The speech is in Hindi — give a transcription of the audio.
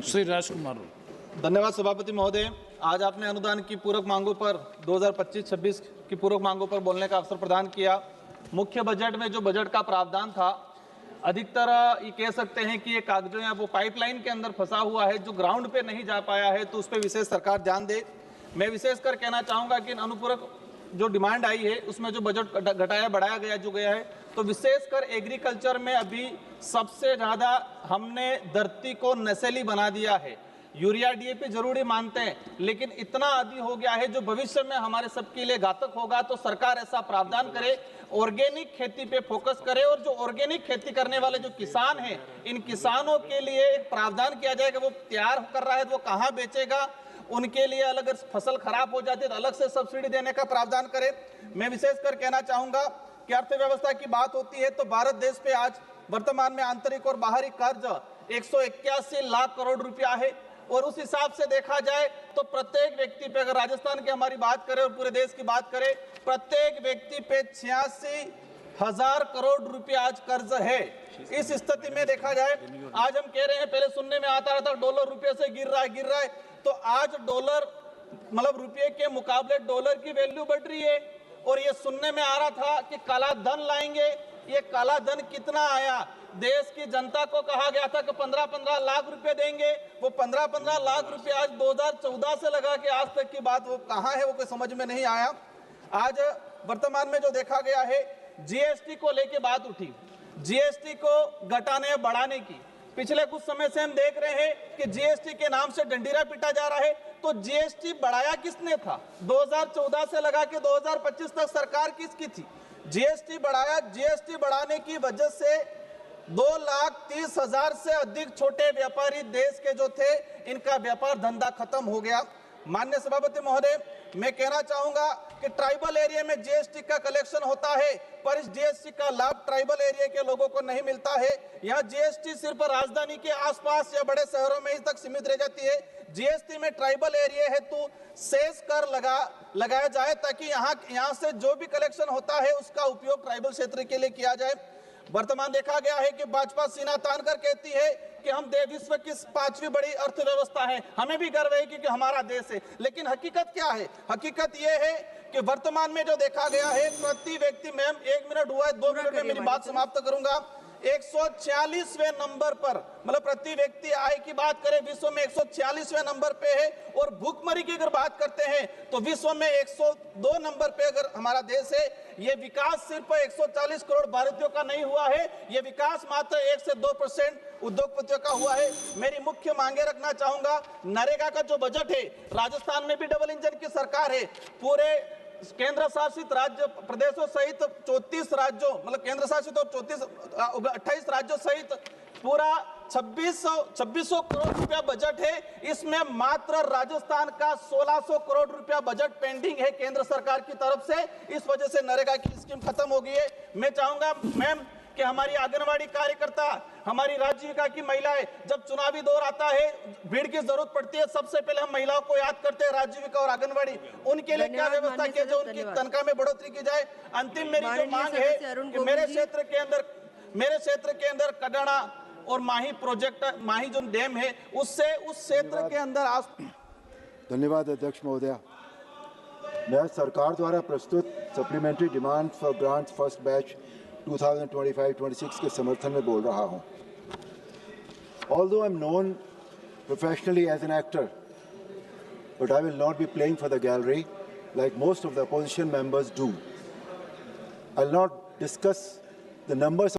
श्री राजकुमार। धन्यवाद सभापति महोदय। आज आपने अनुदान की पूरक मांगों पर 2025-26 की पूरक मांगों पर बोलने का अवसर प्रदान किया। मुख्य बजट में जो बजट का प्रावधान था, अधिकतर ये कह सकते हैं कि ये कागजों या वो पाइपलाइन के अंदर फंसा हुआ है जो ग्राउंड पे नहीं जा पाया है, तो उस पर विशेष सरकार ध्यान दे। मैं विशेषकर कहना चाहूँगा कि अनुपूरक जो डिमांड आई है उसमें जो बजट घटाया बढ़ाया गया जो गया है, तो विशेषकर एग्रीकल्चर में अभी सबसे ज़्यादा हमने धरती को नशीली बना दिया है। यूरिया डीएपी जरूरी मानते हैं, लेकिन इतना आदि हो गया है जो भविष्य में हमारे सबके लिए घातक होगा। तो सरकार ऐसा प्रावधान करे, ऑर्गेनिक खेती पे फोकस करे, और जो ऑर्गेनिक खेती करने वाले जो किसान हैं, इन किसानों के लिए एक प्रावधान किया जाए कि वो तैयार कर रहा है तो वो कहाँ बेचेगा, उनके लिए अलग फसल खराब हो जाती है तो अलग से सब्सिडी देने का प्रावधान करे। मैं विशेषकर कहना चाहूंगा कि अर्थव्यवस्था की बात होती है तो भारत देश पे आज वर्तमान में आंतरिक और बाहरी कर्ज 181 लाख करोड़ रुपया है, और उस हिसाब से देखा जाए तो प्रत्येक व्यक्ति पे, अगर राजस्थान की हमारी बात करें और पूरे देश की बात करें, प्रत्येक व्यक्ति पे 86,000 करोड़ रुपया आज कर्ज है। इस स्थिति में देखा जाए, आज हम कह रहे हैं, पहले सुनने में आता था डॉलर रुपये से गिर रहा है, तो आज डॉलर मतलब रुपये के मुकाबले डॉलर की वैल्यू बढ़ रही है। और ये सुनने में आ रहा था कि काला धन लाएंगे, ये काला धन कितना आया? देश की जनता को कहा गया था कि 15-15 लाख रुपए देंगे, वो 15-15 लाख रुपए आज 2014 से लगा के आज तक की बात वो कहाँ है, वो कोई समझ में नहीं आया। आज वर्तमान में जो देखा गया है, जीएसटी को लेके बात उठी, जीएसटी को घटाने बढ़ाने की। पिछले कुछ समय से हम देख रहे हैं कि जीएसटी के नाम से डंडीरा पीटा जा रहा है, तो जीएसटी बढ़ाया किसने था? 2014 से लगा के 2025 तक सरकार किसकी थी? जीएसटी बढ़ाया। जीएसटी बढ़ाने की वजह से 2,30,000 से अधिक छोटे व्यापारी देश के जो थे, इनका व्यापार धंधा खत्म हो गया। माननीय सभापति महोदय, मैं कहना चाहूंगा कि ट्राइबल एरिया में जीएसटी का कलेक्शन होता है, पर इस जीएसटी का लाभ ट्राइबल एरिया के लोगों को नहीं मिलता है। यहाँ जीएसटी सिर्फ राजधानी के आसपास या बड़े शहरों में ही तक सीमित रह जाती है। जीएसटी में ट्राइबल एरिया हेतु सेस कर लगाया जाए, ताकि यहाँ से जो भी कलेक्शन होता है उसका उपयोग ट्राइबल क्षेत्र के लिए किया जाए। वर्तमान देखा गया है कि भाजपा सीना तान कर कहती है कि हम विश्व की 5वीं बड़ी अर्थव्यवस्था है, हमें भी गर्व है कि हमारा देश है, लेकिन हकीकत क्या है? हकीकत यह है कि वर्तमान में जो देखा गया है, प्रति व्यक्ति, मैम 1 मिनट हुआ है, 2 मिनट में मेरी बात समाप्त करूंगा, 146वें नंबर पर, मतलब प्रति व्यक्ति आय की बात करें विश्व में 146वें नंबर पे है, और भूखमरी की अगर बात करते हैं तो विश्व में 102 नंबर पे अगर हमारा देश है। ये विकास सिर्फ 140 करोड़ भारतीयों का नहीं हुआ है, ये विकास मात्र 1 से 2% उद्योगपतियों का हुआ है। मेरी मुख्य मांगे रखना चाहूंगा, नरेगा का जो बजट है, राजस्थान में भी डबल इंजन की सरकार है, पूरे केंद्र शासित राज्य प्रदेशों सहित 34 राज्यों, मतलब केंद्र शासित और 28 राज्यों सहित पूरा 2600 करोड़ रुपया बजट है। इसमें मात्र राजस्थान का 1600 करोड़ रुपया बजट पेंडिंग है केंद्र सरकार की तरफ से। इस वजह से नरेगा की स्कीम खत्म हो गई है। मैं चाहूंगा मैम कि हमारी आंगनवाड़ी कार्यकर्ता, हमारी राज्यिका की महिलाएं, जब चुनावी दौर आता है, भीड़ की जरूरत पड़ती है, सबसे पहले हम महिलाओं को याद करते हैं, राज्यिका और आंगनवाड़ी। उनके लिए क्या व्यवस्था की जाए, उनकी तनख्वाह में बढ़ोतरी की जाए। अंतिम मेरी जो मांग है कि मेरे क्षेत्र के अंदर कडाना और माही प्रोजेक्ट, माही जो डैम है, उससे उस क्षेत्र के अंदर धन्यवाद अध्यक्ष महोदय। मैं सरकार द्वारा प्रस्तुत supplementary demand for grants first batch 2025-26 के समर्थन में बोल रहा हूं। Although I'm known professionally as an actor, but I will not be playing for the gallery like most of the opposition members do. I'll not discuss the numbers